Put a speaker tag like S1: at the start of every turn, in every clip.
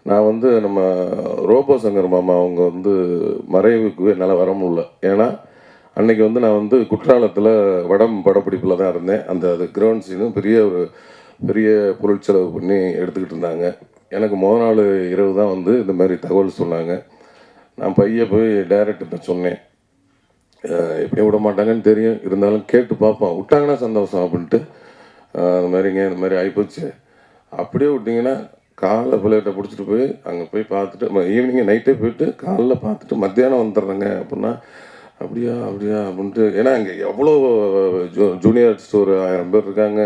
S1: நான் வந்து நம்ம ரோபோ சங்கர் மாமா அவங்க வந்து மறைவுக்கு என்னால் வர முடியல. ஏன்னா அன்னைக்கு வந்து நான் வந்து குற்றாலத்தில் வடம் படப்பிடிப்பில் தான் இருந்தேன். அது கிரவுண்ட் சீனும் பெரிய பொருட்செலவு பண்ணி எடுத்துக்கிட்டு இருந்தாங்க. எனக்கு முதல் நாள் இரவு தான் வந்து இந்த மாதிரி தகவல் சொன்னாங்க. நான் போய் டைரக்டர்கிட்ட சொன்னேன். எப்படியும் விட மாட்டாங்கன்னு தெரியும், இருந்தாலும் கேட்டு பார்ப்போம், விட்டாங்கன்னா சந்தோஷம் அப்படின்ட்டு. இந்த மாதிரி ஆகிப்போச்சு. அப்படியே விட்டிங்கன்னா காலைல பிள்ளைகிட்ட பிடிச்சிட்டு போய் அங்கே போய் பார்த்துட்டு ஈவினிங்கே நைட்டே போயிட்டு காலைல பார்த்துட்டு மத்தியானம் வந்துடுறேங்க அப்படின்னா, அப்படியா அப்படியா அப்படின்ட்டு. ஏன்னா அங்கே எவ்வளோ ஜூனியர்ஸ் ஒரு 1000 பேர் இருக்காங்க.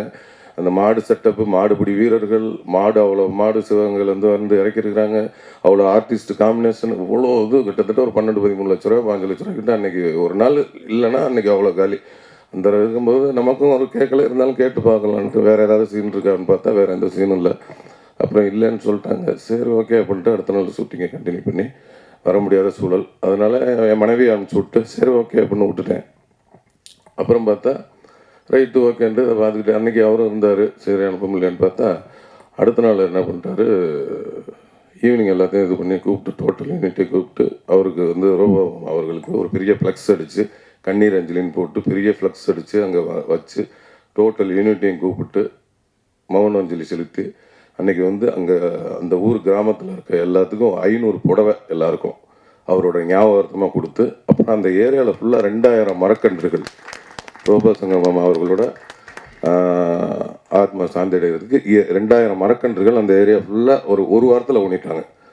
S1: அந்த மாடு செட்டப்பு, மாடுபிடி வீரர்கள், அவ்வளோ மாடு சிவகங்கையிலேருந்து வந்து இறக்கிருக்கிறாங்க. அவ்வளோ ஆர்டிஸ்ட் காம்பினேஷன், இவ்வளோ இது கிட்டத்தட்ட ஒரு 12-13 லட்ச ரூபா 5 லட்ச ரூபா கிட்ட அன்றைக்கி ஒரு நாள் இல்லைன்னா அன்றைக்கி அவ்வளோ காலி. அந்த இருக்கும்போது நமக்கும் ஒரு கேட்கல, இருந்தாலும் கேட்டு பார்க்கலான்ட்டு வேறு ஏதாவது சீன் இருக்கான்னு பார்த்தா வேறு எந்த சீனும் இல்லை. அப்புறம் இல்லைன்னு சொல்லிட்டாங்க. சரி ஓகே அப்படின்ட்டு அடுத்த நாள் ஷூட்டிங்கை கண்டினியூ பண்ணி வர முடியாத சூழல். அதனால் என் மனைவி அனுப்பிச்சி விட்டு சரி ஓகே அப்படின்னு விட்டுட்டேன். அப்புறம் பார்த்தா ரைட்டு ஓகேன்ட்டு அதை பார்த்துக்கிட்டு அன்றைக்கி அவரும் இருந்தார். சரி அனுப்ப முடியலன்னு பார்த்தா அடுத்த நாள் என்ன பண்ணிட்டாரு, ஈவினிங் எல்லாத்தையும் இது பண்ணி கூப்பிட்டு டோட்டல் யூனிட்டை கூப்பிட்டு அவருக்கு வந்து ரோபோ அவர்களுக்கு ஒரு பெரிய ஃப்ளக்ஸ் அடித்து கண்ணீர் அஞ்சலின்னு போட்டு பெரிய ஃப்ளக்ஸ் அடித்து அங்கே வச்சு டோட்டல் யூனிட்டையும் கூப்பிட்டு மௌன அஞ்சலி செலுத்தி அன்றைக்கி வந்து அங்கே அந்த ஊர் கிராமத்தில் இருக்க எல்லாத்துக்கும் 500 புடவை எல்லாருக்கும் அவரோட ஞாபகார்த்தமாக கொடுத்து, அப்புறம் அந்த ஏரியாவில் ஃபுல்லாக 2000 மரக்கன்றுகள் ரோபோ சங்கர் மாமா அவர்களோட ஆத்மா சாந்தி அடைகிறதுக்கு 2000 மரக்கன்றுகள் அந்த ஏரியா ஃபுல்லாக ஒரு வாரத்தில் ஊனிட்டாங்க.